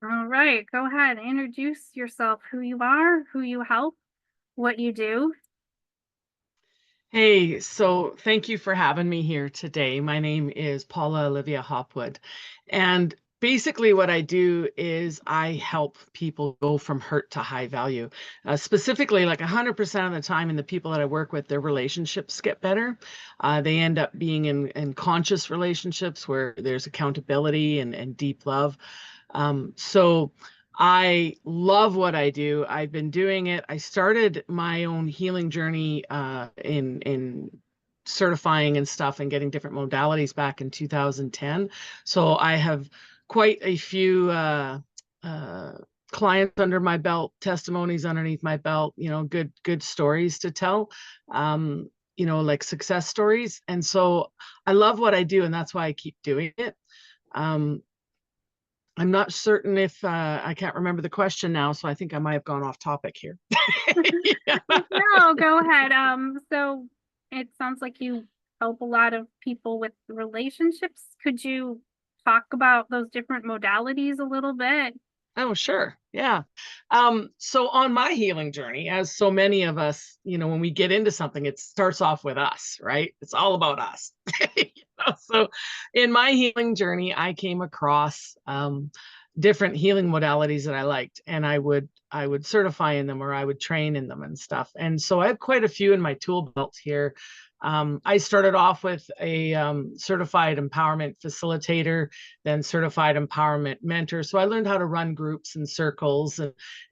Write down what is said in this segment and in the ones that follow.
All right, go ahead. Introduce yourself, who you are, who you help, what you do. Hey, so thank you for having me here today. My name is Paula Olivia Hopwood. And basically, what I do is I help people go from hurt to high value. Specifically, like 100% of the time, in the people that I work with, their relationships get better. They end up being in conscious relationships where there's accountability and deep love. So I love what I do. I've been doing it. I started my own healing journey in certifying and stuff and getting different modalities back in 2010. So I have quite a few uh, clients under my belt, testimonies underneath my belt. Good stories to tell. Like success stories. And so I love what I do, and that's why I keep doing it. Um, I'm not certain if I can't remember the question now, so I think I might have gone off topic here. Yeah. No, go ahead. So it sounds like you help a lot of people with relationships. Could you talk about those different modalities a little bit? Oh, sure. Yeah. So on my healing journey, as so many of us, when we get into something, it starts off with us, right? It's all about us. So in my healing journey, I came across different healing modalities that I liked, and I would certify in them, or I would train in them and stuff. And so I have quite a few in my tool belt here. I started off with a certified empowerment facilitator, then certified empowerment mentor. So I learned how to run groups and circles,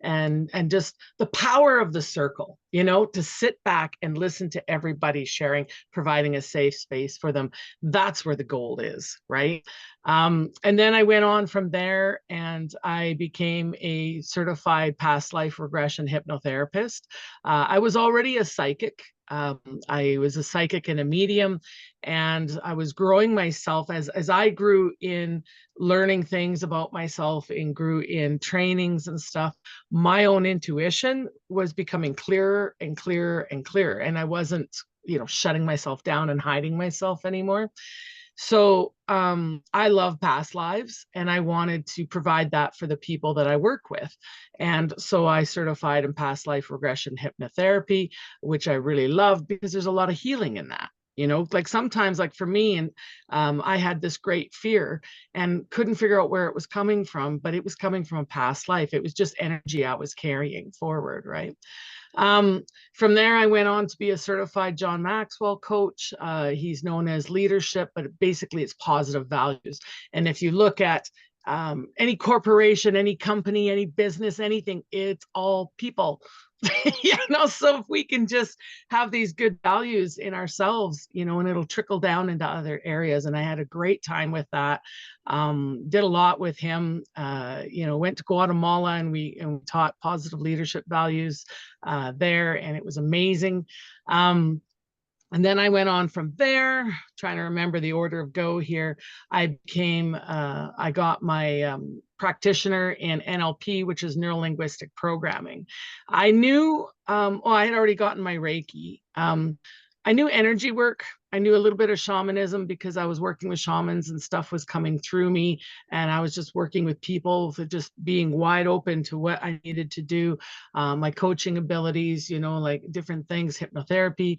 and just the power of the circle, to sit back and listen to everybody sharing, providing a safe space for them. That's where the gold is, right? And then I went on from there and I became a certified past life regression hypnotherapist. I was already a psychic. I was a psychic and a medium, and I was growing myself as I grew in learning things about myself and grew in trainings and stuff. My own intuition was becoming clearer and clearer and clearer, and I wasn't, shutting myself down and hiding myself anymore. So I love past lives, and I wanted to provide that for the people that I work with. And so I certified in past life regression hypnotherapy, which I really love because there's a lot of healing in that. Like sometimes, like for me, and I had this great fear and couldn't figure out where it was coming from, but it was coming from a past life. It was just energy I was carrying forward, right? Um, from there, I went on to be a certified John Maxwell coach. He's known as leadership, but basically it's positive values. And if you look at any corporation, any company, any business, anything, it's all people. So if we can just have these good values in ourselves, and it'll trickle down into other areas. And I had a great time with that. Did a lot with him. Went to Guatemala, and we taught positive leadership values there, and it was amazing. Um, and then I went on from there, trying to remember the order of go here. I got my practitioner in NLP, which is neuro linguistic programming. I had already gotten my Reiki. I knew energy work. I knew a little bit of shamanism because I was working with shamans and stuff was coming through me. And I was just working with people, for just being wide open to what I needed to do. My coaching abilities, like different things, hypnotherapy.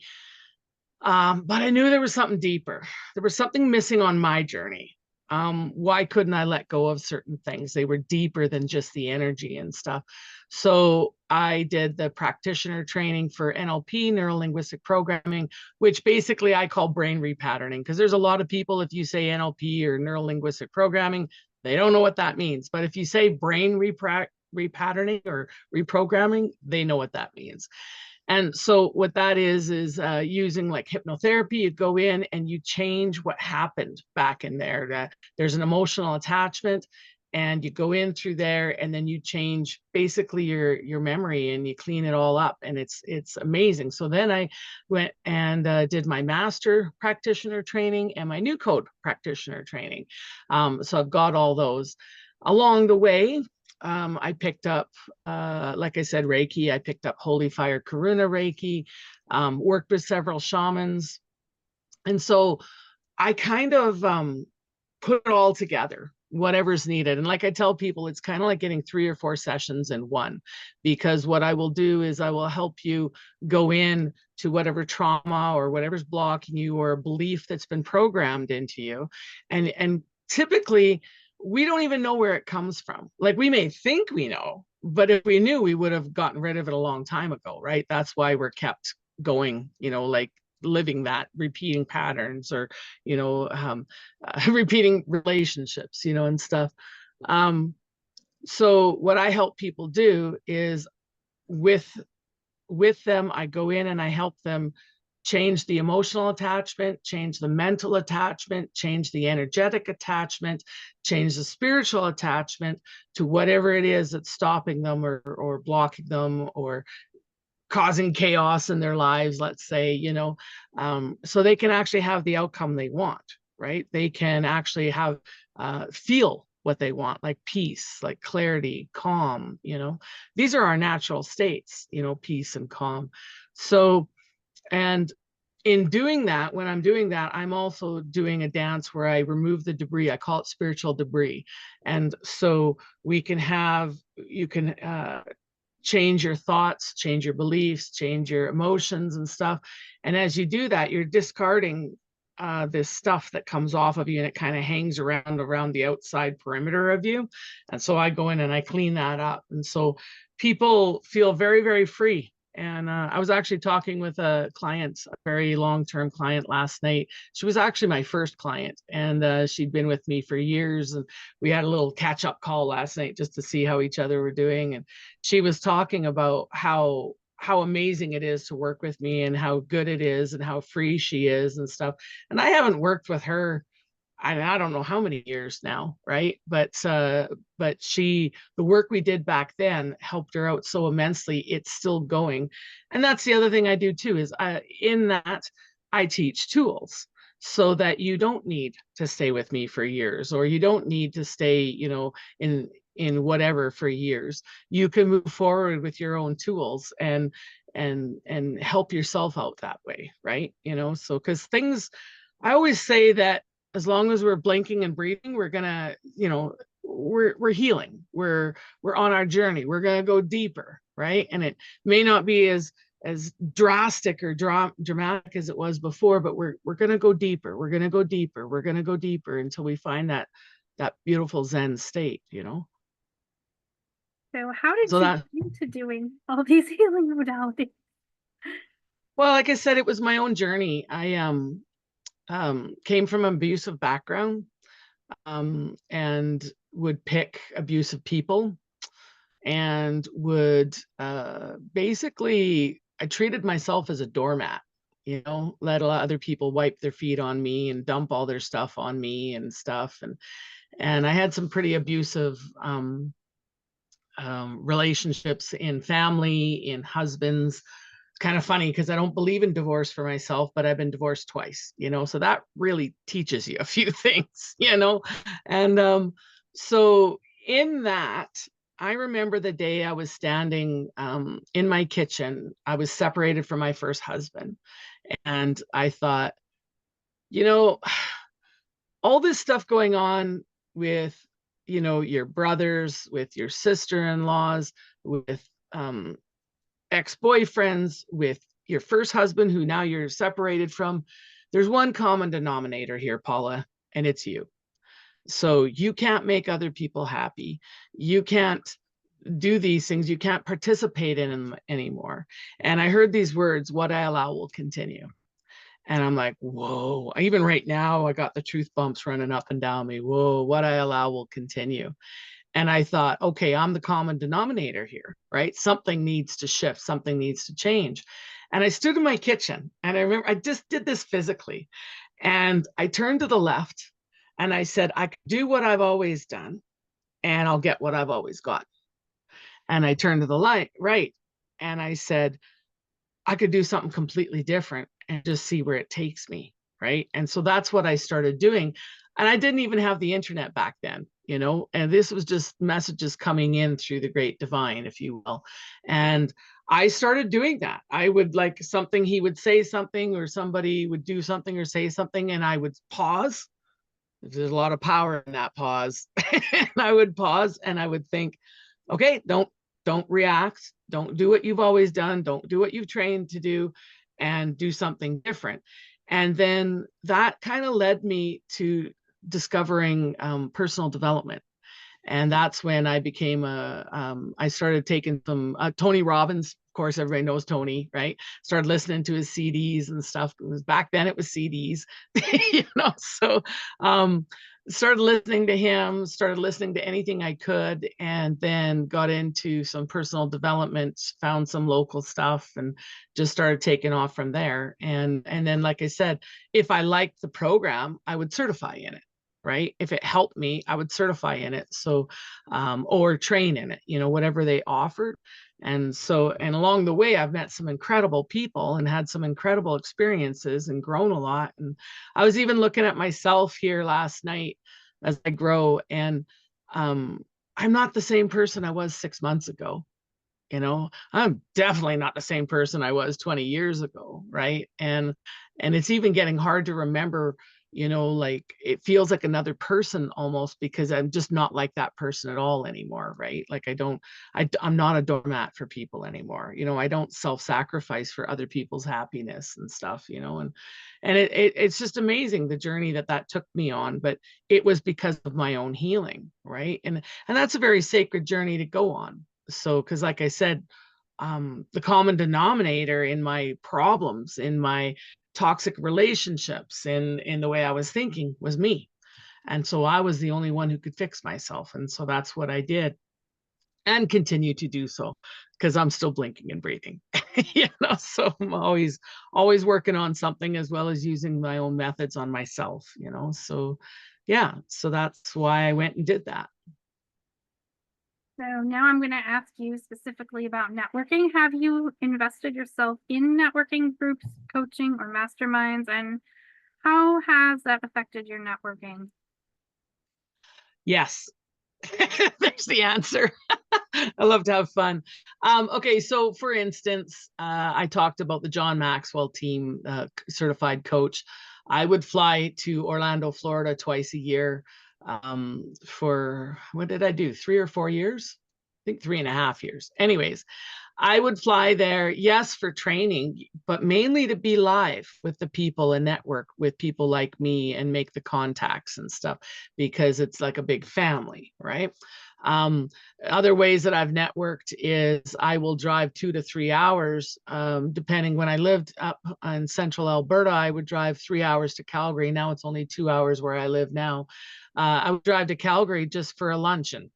But I knew there was something deeper. There was something missing on my journey. Why couldn't I let go of certain things? They were deeper than just the energy and stuff. So I did the practitioner training for NLP, neuro linguistic programming, which basically I call brain repatterning, because there's a lot of people, if you say NLP or neuro linguistic programming, they don't know what that means. But if you say brain repatterning or reprogramming, they know what that means. And so what that is using like hypnotherapy. You go in and you change what happened back in there. That there's an emotional attachment, and you go in through there, and then you change basically your memory, and you clean it all up, and it's amazing. So then I went and did my master practitioner training and my new code practitioner training. So I've got all those. Along the way, I picked up, like I said, Reiki. I picked up Holy Fire Karuna Reiki, worked with several shamans. And so I kind of put it all together. whatever's needed. And like I tell people, it's kind of like getting 3 or 4 sessions in one, because what I will do is I will help you go in to whatever trauma or whatever's blocking you, or a belief that's been programmed into you. And typically we don't even know where it comes from. Like, we may think we know, but if we knew, we would have gotten rid of it a long time ago, right? That's why we're kept going, like living that, repeating patterns, or repeating relationships, and stuff. So what I help people do is, with them, I go in and I help them change the emotional attachment, change the mental attachment, change the energetic attachment, change the spiritual attachment to whatever it is that's stopping them, or blocking them, or causing chaos in their lives, let's say, so they can actually have the outcome they want, right? They can actually have feel what they want, like peace, like clarity, calm. These are our natural states, peace and calm. So, and in doing that, when I'm doing that, I'm also doing a dance where I remove the debris. I call it spiritual debris. And so you can change your thoughts, change your beliefs, change your emotions and stuff. And as you do that, you're discarding this stuff that comes off of you, and it kind of hangs around the outside perimeter of you. And so I go in and I clean that up. And so people feel very, very free. And I was actually talking with a client, a very long-term client, last night. She was actually my first client, and she'd been with me for years. And we had a little catch-up call last night just to see how each other were doing. And she was talking about how amazing it is to work with me, and how good it is, and how free she is and stuff. And I haven't worked with her, I don't know how many years now, right? But the work we did back then helped her out so immensely. It's still going. And that's the other thing I do too, is in that I teach tools, so that you don't need to stay with me for years, or you don't need to stay, in whatever for years. You can move forward with your own tools, and help yourself out that way, right? So, because things, I always say that as long as we're blinking and breathing, we're gonna, we're healing. We're on our journey. We're gonna go deeper, right? And it may not be as drastic or dramatic as it was before, but we're gonna go deeper. We're gonna go deeper. We're gonna go deeper until we find that beautiful Zen state. So how did So you that, get into doing all these healing modalities? well, like I said, it was my own journey. I came from an abusive background, and would pick abusive people, and would basically, I treated myself as a doormat, let a lot of other people wipe their feet on me and dump all their stuff on me and stuff. And I had some pretty abusive relationships, in family, in husbands. Kind of funny, because I don't believe in divorce for myself, but I've been divorced twice, so that really teaches you a few things, and so in that, I remember the day I was standing in my kitchen. I was separated from my first husband, and I thought, you know all this stuff going on with, your brothers, with your sister-in-laws, with ex-boyfriends, with your first husband who now you're separated from. There's one common denominator here, Paula, and it's you. So you can't make other people happy. You can't do these things. You can't participate in them anymore. And I heard these words, what I allow will continue. And I'm like, whoa, even right now, I got the truth bumps running up and down me. Whoa, what I allow will continue. And I thought, okay, I'm the common denominator here, right? Something needs to shift, something needs to change. And I stood in my kitchen, and I remember I just did this physically. And I turned to the left and I said, I can do what I've always done, and I'll get what I've always got. And I turned to the right and I said, I could do something completely different and just see where it takes me. Right. And so that's what I started doing. And I didn't even have the internet back then, and this was just messages coming in through the great divine, if you will. And I started doing that. I would, like, he would say something, or somebody would do something or say something, and I would pause There's a lot of power in that pause. And I would pause and I would think, okay, don't react. Don't do what you've always done. Don't do what you've trained to do, and do something different. And then that kind of led me to discovering personal development. And that's when I became I started taking some Tony Robbins. Of course, everybody knows Tony, right? Started listening to his CDs and stuff. It was back then, it was CDs, you know. So um, started listening to him, started listening to anything I could, and then got into some personal development, found some local stuff, and just started taking off from there. And then, like I said, if I liked the program, I would certify in it, right? If it helped me, I would certify in it. So, or train in it, you know, whatever they offered. And so, and along the way, I've met some incredible people and had some incredible experiences and grown a lot. And I was even looking at myself here last night as I grow. And I'm not the same person I was 6 months ago. You know, I'm definitely not the same person I was 20 years ago, right? And it's even getting hard to remember, you know, like it feels like another person almost, because I'm just not like that person at all anymore, right? Like I'm not a doormat for people anymore. You know, I don't self-sacrifice for other people's happiness and stuff, you know. And it's just amazing the journey that that took me on, but it was because of my own healing, right? And that's a very sacred journey to go on. So, because like I said, the common denominator in my problems, in my toxic relationships, in the way I was thinking was me. And so I was the only one who could fix myself. And so that's what I did, and continue to do so, because I'm still blinking and breathing. You know, so I'm always working on something, as well as using my own methods on myself, you know. So yeah, so that's why I went and did that. So now I'm going to ask you specifically about networking. Have you invested yourself in networking groups, coaching, or masterminds? And how has that affected your networking? Yes. There's the answer. I love to have fun. Okay, so for instance, I talked about the John Maxwell team, certified coach. I would fly to Orlando, Florida twice a year, for, what did I do? 3 or 4 years? I think 3.5 years. Anyways, I would fly there, yes, for training, but mainly to be live with the people and network with people like me and make the contacts and stuff, because it's like a big family, right? Um, Other ways that I've networked is I will drive 2 to 3 hours, depending. When I lived up in central Alberta, I would drive 3 hours to Calgary. Now it's only 2 hours where I live now. I would drive to Calgary just for a luncheon,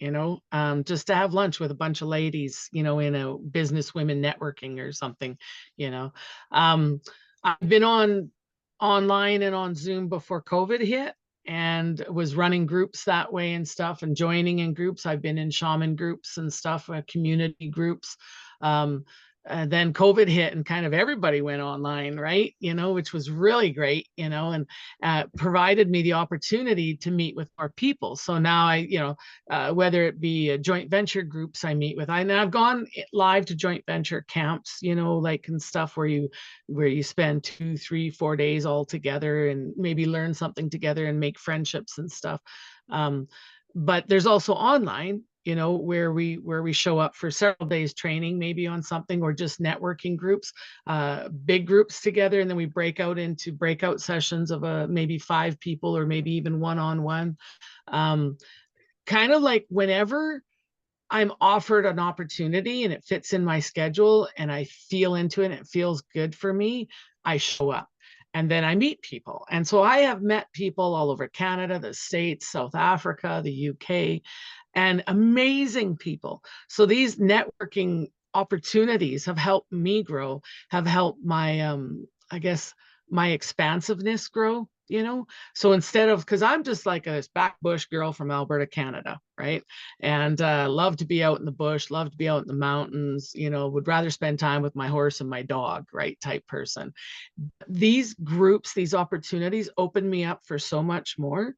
you know, just to have lunch with a bunch of ladies, you know, in a business women networking or something, you know. I've been online and on Zoom before COVID hit, and was running groups that way and stuff, and joining in groups. I've been in shaman groups and stuff, community groups. Um, and then COVID hit and kind of everybody went online, right? You know, which was really great, you know, and provided me the opportunity to meet with more people. So now I, you know, whether it be joint venture groups I meet with, and I've gone live to joint venture camps, you know, like, and stuff where you spend 2, 3, 4 days all together and maybe learn something together and make friendships and stuff. Um, but there's also online, you know, where we show up for several days training, maybe on something, or just networking groups, big groups together, and then we break out into breakout sessions of maybe 5 people, or maybe even one-on-one. Um, Kind of like whenever I'm offered an opportunity and it fits in my schedule and I feel into it and it feels good for me, I show up. And then I meet people. And so I have met people all over Canada, the States, South Africa, the UK, and amazing people. So these networking opportunities have helped me grow, have helped my, I guess, my expansiveness grow, you know. So instead of, because I'm just like a back bush girl from Alberta, Canada, right? And love to be out in the bush, love to be out in the mountains, you know, would rather spend time with my horse and my dog, right? Type person. These groups, these opportunities open me up for so much more.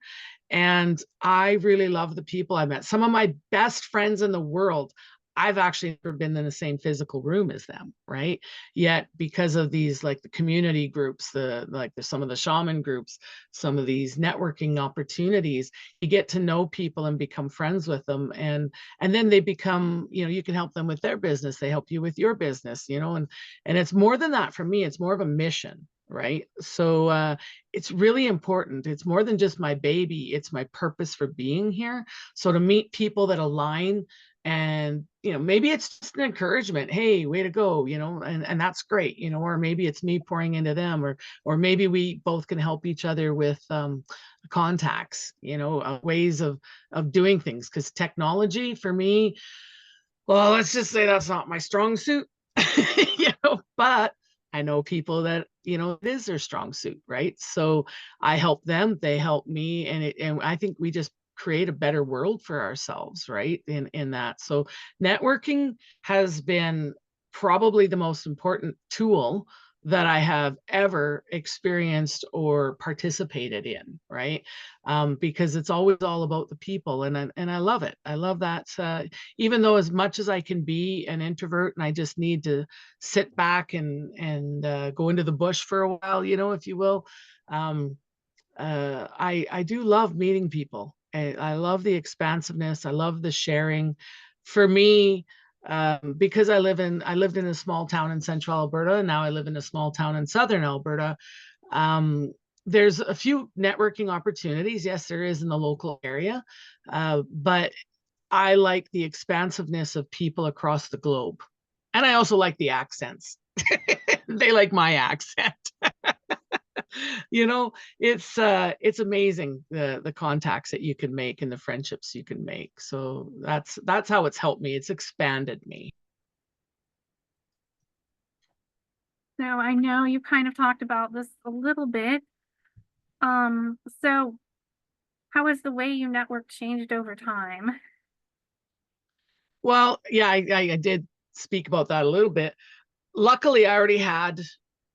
And I really love the people I met. Some of my best friends in the world I've actually never been in the same physical room as them, right? Yet because of these, like the community groups, some of the shaman groups, some of these networking opportunities, you get to know people and become friends with them, and then they become, you can help them with their business, they help you with your business, and it's more than that for me. It's more of a mission, right? So it's really important. It's more than just my baby, it's my purpose for being here. So to meet people that align, and maybe it's just an encouragement, hey, way to go, and that's great, or maybe it's me pouring into them, or maybe we both can help each other with contacts, ways of doing things, because technology for me, well, let's just say that's not my strong suit. But I know people that, it is their strong suit, right? So I help them, they help me, and I think we just create a better world for ourselves, right? In that. So networking has been probably the most important tool that I have ever experienced or participated in, right? Because it's always all about the people, and I love it. I love that. Even though as much as I can be an introvert and I just need to sit back and go into the bush for a while, if you will, I do love meeting people. I love the expansiveness. I love the sharing. For me, because I lived in a small town in central Alberta, and now I live in a small town in southern Alberta. Um, there's a few networking opportunities. Yes, there is in the local area, but I like the expansiveness of people across the globe, and I also like the accents. They like my accent. you know it's amazing, the contacts that you can make and the friendships you can make. So that's how it's helped me. It's expanded me. So I know you kind of talked about this a little bit. So how has the way you network changed over time? Well, yeah, I did speak about that a little bit. Luckily, I already had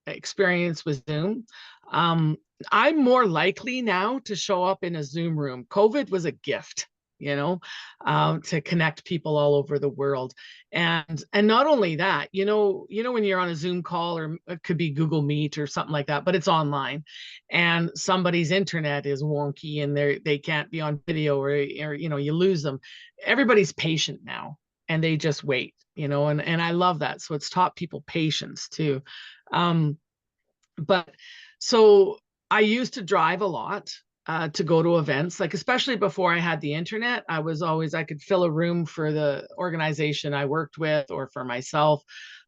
experience with Zoom. Um, I'm more likely now to show up in a Zoom room. COVID was a gift, to connect people all over the world. And not only that, when you're on a Zoom call, or it could be Google Meet or something like that, but it's online, and somebody's internet is wonky and they can't be on video, or you lose them. Everybody's patient now, and they just wait, and I love that. So it's taught people patience too. Um, but so I used to drive a lot to go to events, like especially before I had the internet. I could fill a room for the organization I worked with or for myself.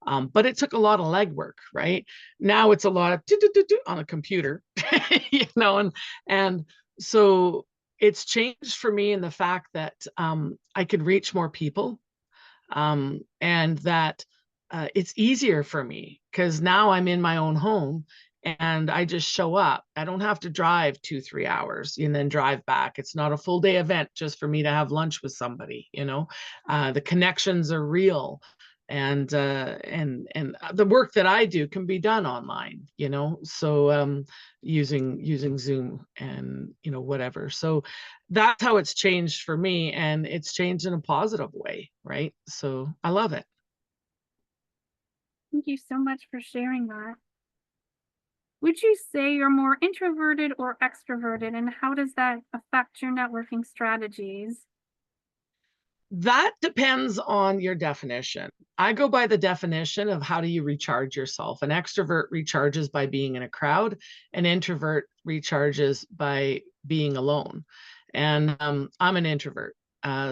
But it took a lot of legwork, right? Now it's a lot of on a computer, and so it's changed for me in the fact that I could reach more people, and that it's easier for me because now I'm in my own home and I just show up. I don't have to drive 2-3 hours and then drive back. It's not a full day event just for me to have lunch with somebody. The connections are real, and the work that I do can be done online. So using Zoom and whatever. So that's how it's changed for me, and it's changed in a positive way, right? So I love it. Thank you so much for sharing that. Would you say you're more introverted or extroverted, and how does that affect your networking strategies? That depends on your definition. I go by the definition of how do you recharge yourself. An extrovert recharges by being in a crowd, an introvert recharges by being alone. And I'm an introvert.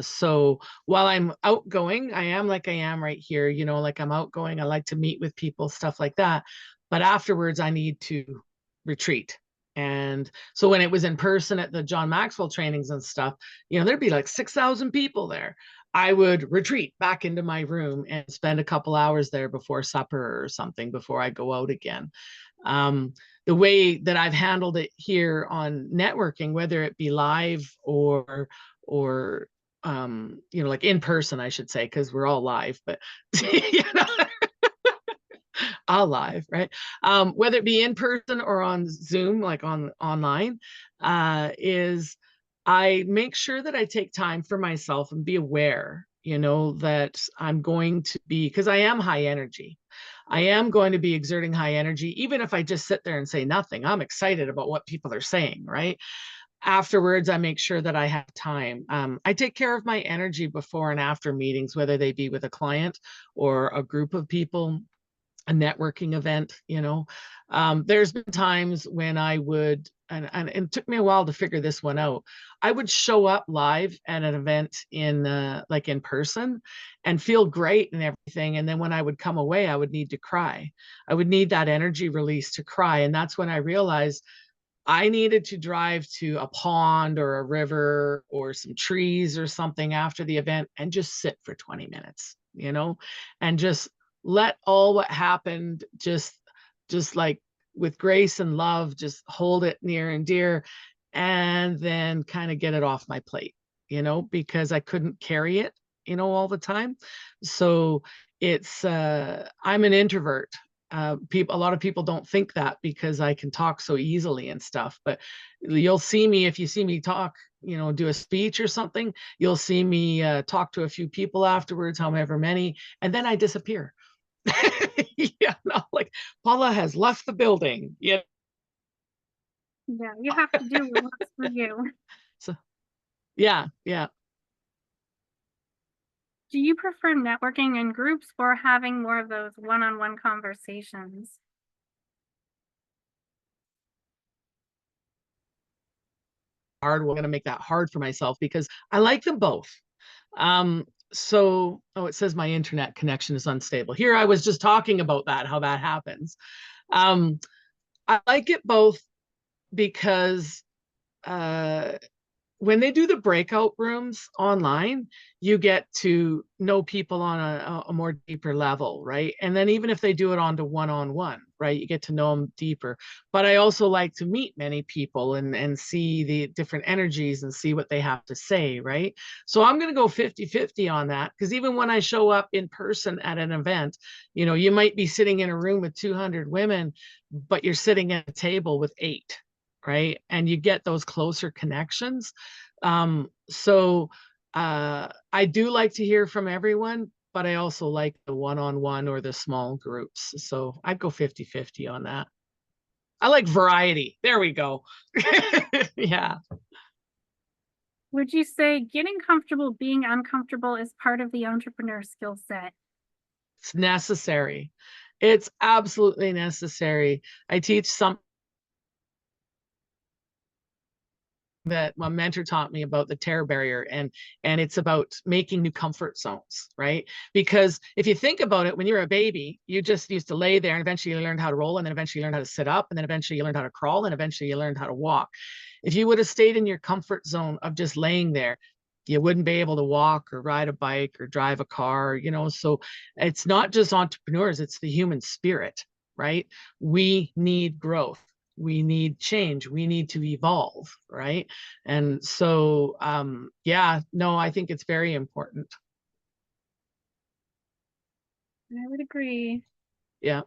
So while I'm outgoing, I am like I am right here, like I'm outgoing. I like to meet with people, stuff like that. But afterwards, I need to retreat. And so when it was in person at the John Maxwell trainings and stuff, there'd be like 6,000 people there. I would retreat back into my room and spend a couple hours there before supper or something before I go out again. The way that I've handled it here on networking, whether it be live or like in person, I should say, because we're all live, but all live, right? Whether it be in person or on Zoom, like online, is I make sure that I take time for myself and be aware that I'm going to be, because I am high energy. I am going to be exerting high energy, even if I just sit there and say nothing. I'm excited about what people are saying, right? Afterwards, I make sure that I have time. I take care of my energy before and after meetings, whether they be with a client or a group of people, a networking event. There's been times when I would, and it took me a while to figure this one out. I would show up live at an event like in person and feel great and everything. And then when I would come away, I would need to cry. I would need that energy release to cry. And that's when I realized I needed to drive to a pond or a river or some trees or something after the event and just sit for 20 minutes, and just let all what happened just like with grace and love, just hold it near and dear, and then kind of get it off my plate, because I couldn't carry it, all the time. So I'm an introvert. A lot of people don't think that because I can talk so easily and stuff, but you'll see me, if you see me talk, do a speech or something, you'll see me talk to a few people afterwards, however many, and then I disappear. Yeah, no, like Paula has left the building. Yeah. Yeah, you have to do what works for you. So yeah, yeah. Do you prefer networking in groups or having more of those one-on-one conversations? Hard. We're going to make that hard for myself because I like them both. It says my internet connection is unstable. Here I was just talking about that, how that happens. Um, I like it both because uh, when they do the breakout rooms online, you get to know people on a more deeper level, right? And then even if they do it on-one, right, you get to know them deeper. But I also like to meet many people and see the different energies and see what they have to say, right? So I'm going to go 50-50 on that, because even when I show up in person at an event, you might be sitting in a room with 200 women, but you're sitting at a table with 8, right? And you get those closer connections. I do like to hear from everyone, but I also like the one-on-one or the small groups. So I'd go 50-50 on that. I like variety. There we go. Yeah, Would you say getting comfortable being uncomfortable is part of the entrepreneur skill set? it's necessary. It's absolutely necessary. I teach some that my mentor taught me about the terror barrier, and it's about making new comfort zones, right? Because if you think about it, when you're a baby, you just used to lay there, and eventually you learned how to roll, and then eventually you learned how to sit up, and then eventually you learned how to crawl, and eventually you learned how to walk. If you would have stayed in your comfort zone of just laying there, you wouldn't be able to walk or ride a bike or drive a car. So it's not just entrepreneurs, it's the human spirit, right? We need growth, we need change, we need to evolve, right? And so yeah, no, I think it's very important. I would agree. Yeah.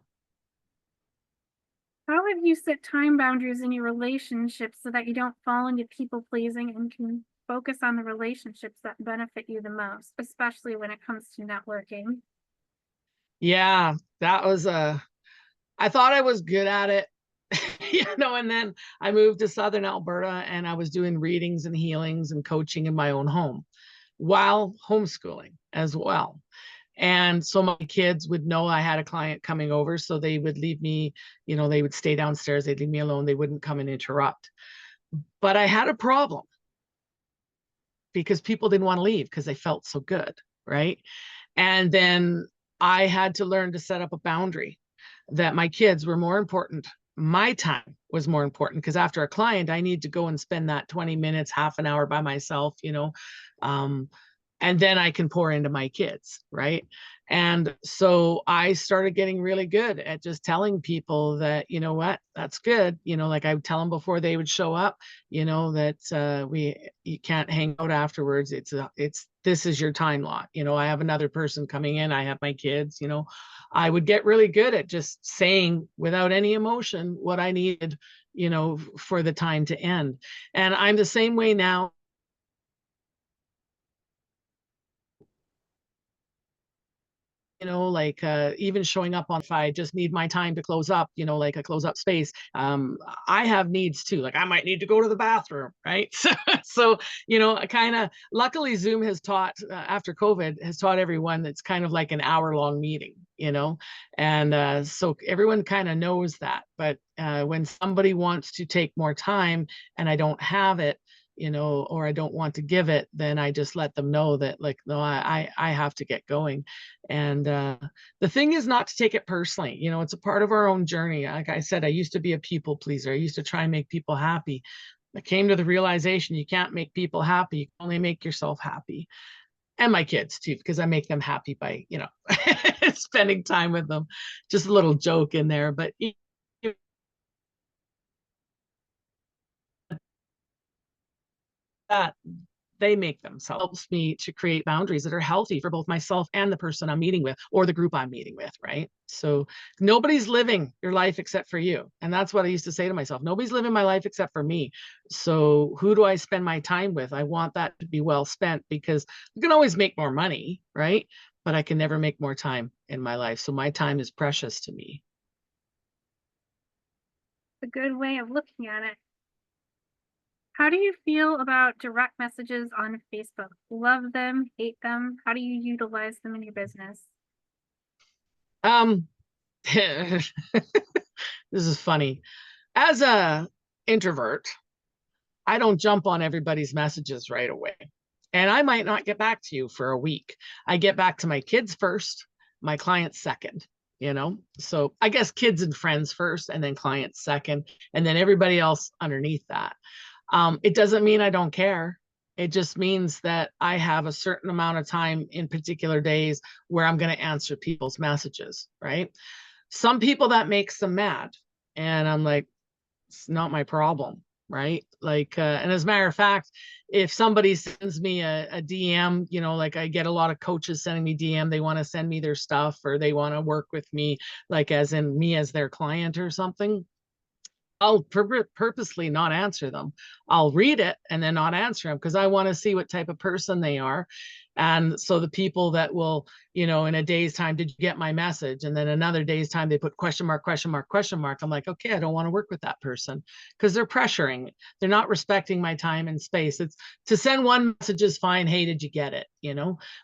How have you set time boundaries in your relationships so that you don't fall into people pleasing and can focus on the relationships that benefit you the most, especially when it comes to networking? Yeah, that was I thought I was good at it. And then I moved to Southern Alberta and I was doing readings and healings and coaching in my own home while homeschooling as well. And so my kids would know I had a client coming over, so they would leave me, they would stay downstairs, they'd leave me alone, they wouldn't come and interrupt. But I had a problem because people didn't want to leave because they felt so good, right? And then I had to learn to set up a boundary that my kids were more important. My time was more important, because after a client, I need to go and spend that 20 minutes, half an hour by myself, and then I can pour into my kids, right? And so I started getting really good at just telling people that, you know what, that's good. Like I would tell them before they would show up, that you can't hang out afterwards. This is your time lot. I have another person coming in. I have my kids. I would get really good at just saying without any emotion what I needed, for the time to end. And I'm the same way now. like even showing up on if I just need my time to close up, like a close up space. I have needs too. Like I might need to go to the bathroom, right? So, kind of luckily Zoom has taught after COVID has taught everyone that's kind of like an hour-long meeting, and so everyone kind of knows that. But when somebody wants to take more time and I don't have it, or I don't want to give it, then I just let them know that like, no, I have to get going. And the thing is not to take it personally. It's a part of our own journey. Like I said, I used to be a people pleaser. I used to try and make people happy. I came to the realization you can't make people happy. You can only make yourself happy. And my kids too, because I make them happy by, spending time with them. Just a little joke in there, but that they make themselves helps me to create boundaries that are healthy for both myself and the person I'm meeting with or the group I'm meeting with, right? So nobody's living your life except for you. And that's what I used to say to myself. Nobody's living my life except for me. So who do I spend my time with? I want that to be well spent because I can always make more money, right? But I can never make more time in my life. So my time is precious to me. A good way of looking at it. How do you feel about direct messages on Facebook? Love them, hate them? How do you utilize them in your business? Um, this is funny. As a introvert, I don't jump on everybody's messages right away. And I might not get back to you for a week. I get back to my kids first, my clients second, So I guess kids and friends first, and then clients second, and then everybody else underneath that. It doesn't mean I don't care. It just means that I have a certain amount of time in particular days where I'm going to answer people's messages, right? Some people that makes them mad. And I'm like, it's not my problem, right? Like, and as a matter of fact, if somebody sends me a DM, like I get a lot of coaches sending me DM, they want to send me their stuff or they want to work with me, like as in me as their client or something. I'll purposely not answer them. I'll read it and then not answer them because I want to see what type of person they are. And so the people that will, in a day's time, did you get my message? And then another day's time, they put question mark, question mark, question mark. I'm like, okay, I don't want to work with that person because they're pressuring. They're not respecting my time and space. It's to send one message is fine. Hey, did you get it?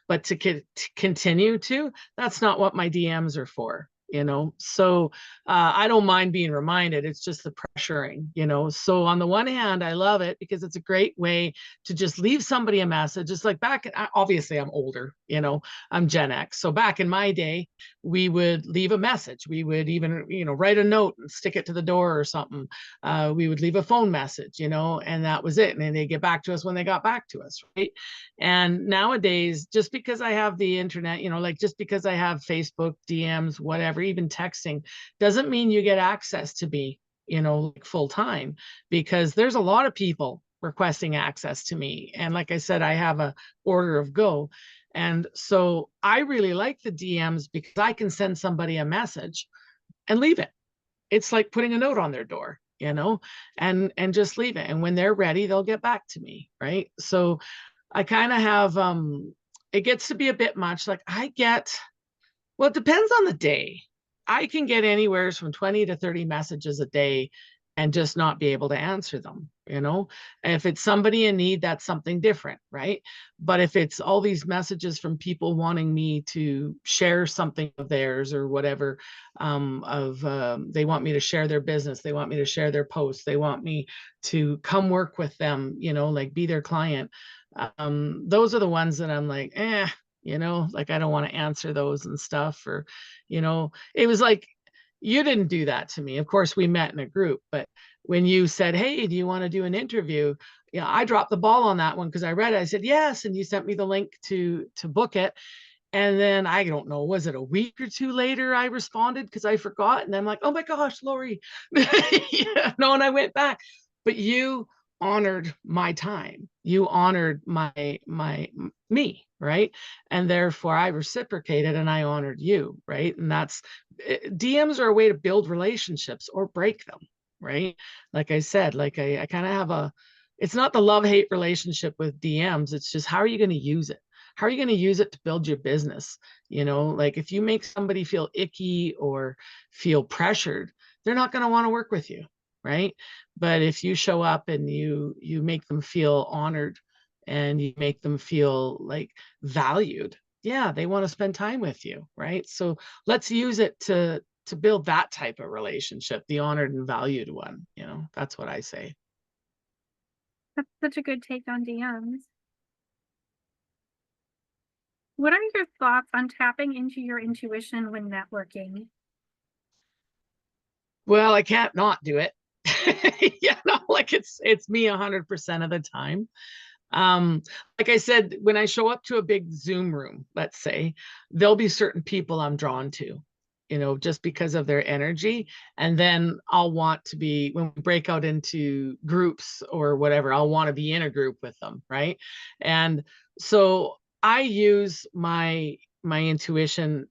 But to continue to, that's not what my DMs are for. So I don't mind being reminded. It's just the pressuring, So on the one hand, I love it because it's a great way to just leave somebody a message. It's like obviously I'm older, I'm Gen X. So back in my day, we would leave a message. We would even, write a note and stick it to the door or something. We would leave a phone message, and that was it. And then they get back to us when they got back to us, right? And nowadays, just because I have the internet, like just because I have Facebook, DMs, whatever, even texting, doesn't mean you get access to me, like full time, because there's a lot of people requesting access to me. And like I said, I have a order of go. And so I really like the DMs because I can send somebody a message and leave it. It's like putting a note on their door, and just leave it. And when they're ready, they'll get back to me. Right. So I kind of have it gets to be a bit much. Like well, it depends on the day. I can get anywhere from 20 to 30 messages a day and just not be able to answer them, If it's somebody in need, that's something different, right? But if it's all these messages from people wanting me to share something of theirs or whatever, they want me to share their business, they want me to share their posts, they want me to come work with them, like be their client. Those are the ones that I'm like, like I don't want to answer those and stuff. Or, it was like, you didn't do that to me. Of course, we met in a group, but when you said, hey, do you want to do an interview? Yeah, I dropped the ball on that one because I read it. I said, yes. And you sent me the link to book it. And then I don't know, was it a week or two later I responded because I forgot. And I'm like, oh my gosh, Lori. No, and I went back. But you honored my time. You honored me, right? And therefore I reciprocated and I honored you, right? And that's DMs are a way to build relationships or break them, right? Like I said, like I kind of have it's not the love-hate relationship with DMs. It's just how are you going to use it? how are you going to use it to build your business? Like if you make somebody feel icky or feel pressured, they're not going to want to work with you, right? But if you show up and you make them feel honored and you make them feel like valued, yeah, they want to spend time with you, right? So let's use it to build that type of relationship, the honored and valued one. That's what I say. That's such a good take on DMs. What are your thoughts on tapping into your intuition when networking? Well, I can't not do it. Like it's me 100% of the time. Um, like I said, when I show up to a big Zoom room, let's say, there'll be certain people I'm drawn to, just because of their energy. And then I'll want to be, when we break out into groups or whatever, I'll want to be in a group with them, right? And so I use my intuition.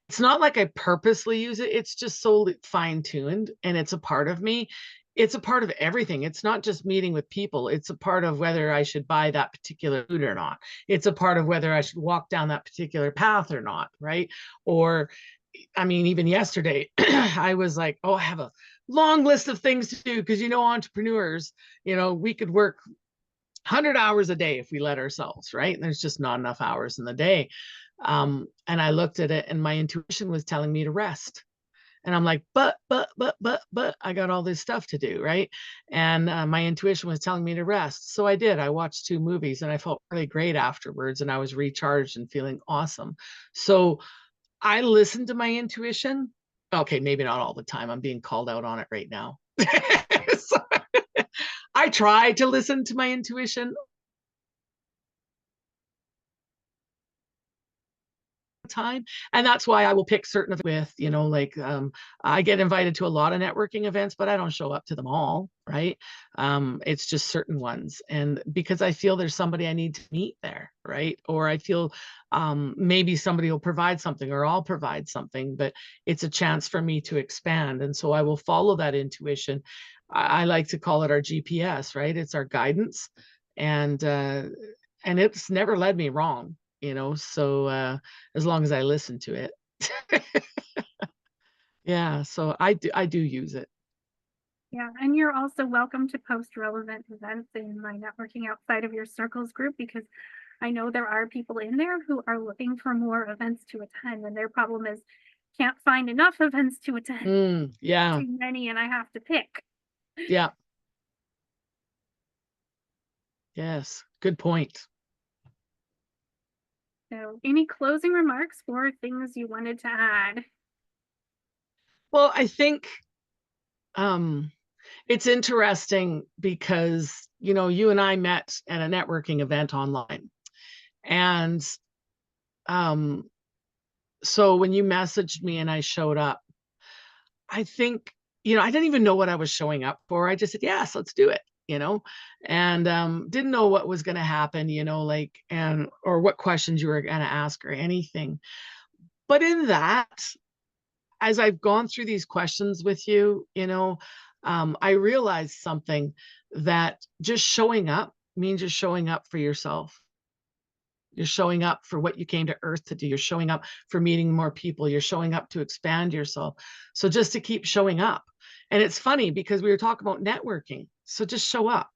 It's not like I purposely use it. It's just so fine-tuned and it's a part of me. It's a part of everything. It's not just meeting with people. It's a part of whether I should buy that particular food or not. It's a part of whether I should walk down that particular path or not, right? Or, I mean, even yesterday, I was like, oh, I have a long list of things to do because, entrepreneurs, we could work 100 hours a day if we let ourselves, right? And there's just not enough hours in the day. And I looked at it and my intuition was telling me to rest. And I'm like, but I got all this stuff to do, right? And my intuition was telling me to rest. So I did. I watched 2 movies and I felt really great afterwards and I was recharged and feeling awesome. So I listened to my intuition. Okay, maybe not all the time. I'm being called out on it right now. So, I try to listen to my intuition time, and that's why I will pick certain of with, like I get invited to a lot of networking events, but I don't show up to them all, right? It's just certain ones, and because I feel there's somebody I need to meet there, right? Or I feel maybe somebody will provide something or I'll provide something, but it's a chance for me to expand, and so I will follow that intuition. I like to call it our GPS, right? It's our guidance, and it's never led me wrong, so as long as I listen to it. Yeah, so I do use it. Yeah, and you're also welcome to post relevant events in my networking outside of your circles group because I know there are people in there who are looking for more events to attend, and their problem is can't find enough events to attend. Yeah, Too many, and I have to pick. yeah, yes, good point. So, any closing remarks or things you wanted to add? Well, I think um it's interesting because you and I met at a networking event online, and um so when you messaged me and I showed up, I think, I didn't even know what I was showing up for. I just said, yes, let's do it, and didn't know what was going to happen, like, and, or what questions you were going to ask or anything. But in that, as I've gone through these questions with you, I realized something, that just showing up means you're showing up for yourself. You're showing up for what you came to earth to do. You're showing up for meeting more people. You're showing up to expand yourself. So just to keep showing up. And it's funny because we were talking about networking. So just show up.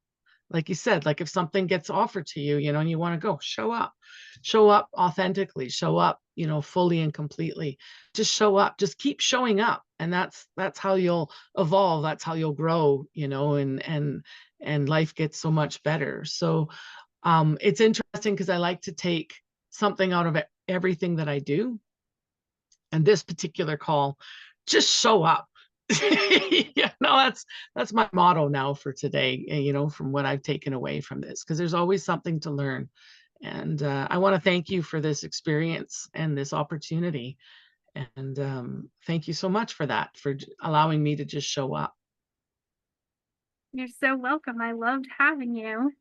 Like you said, like if something gets offered to you, and you want to go, show up authentically, show up, fully and completely. Just show up, just keep showing up. And that's how you'll evolve. That's how you'll grow, and life gets so much better. So it's interesting because I like to take something out of everything that I do. And this particular call, just show up. Yeah, no, that's my motto now for today, from what I've taken away from this, because there's always something to learn. And I want to thank you for this experience and this opportunity. And thank you so much for that, for allowing me to just show up. You're so welcome. I loved having you.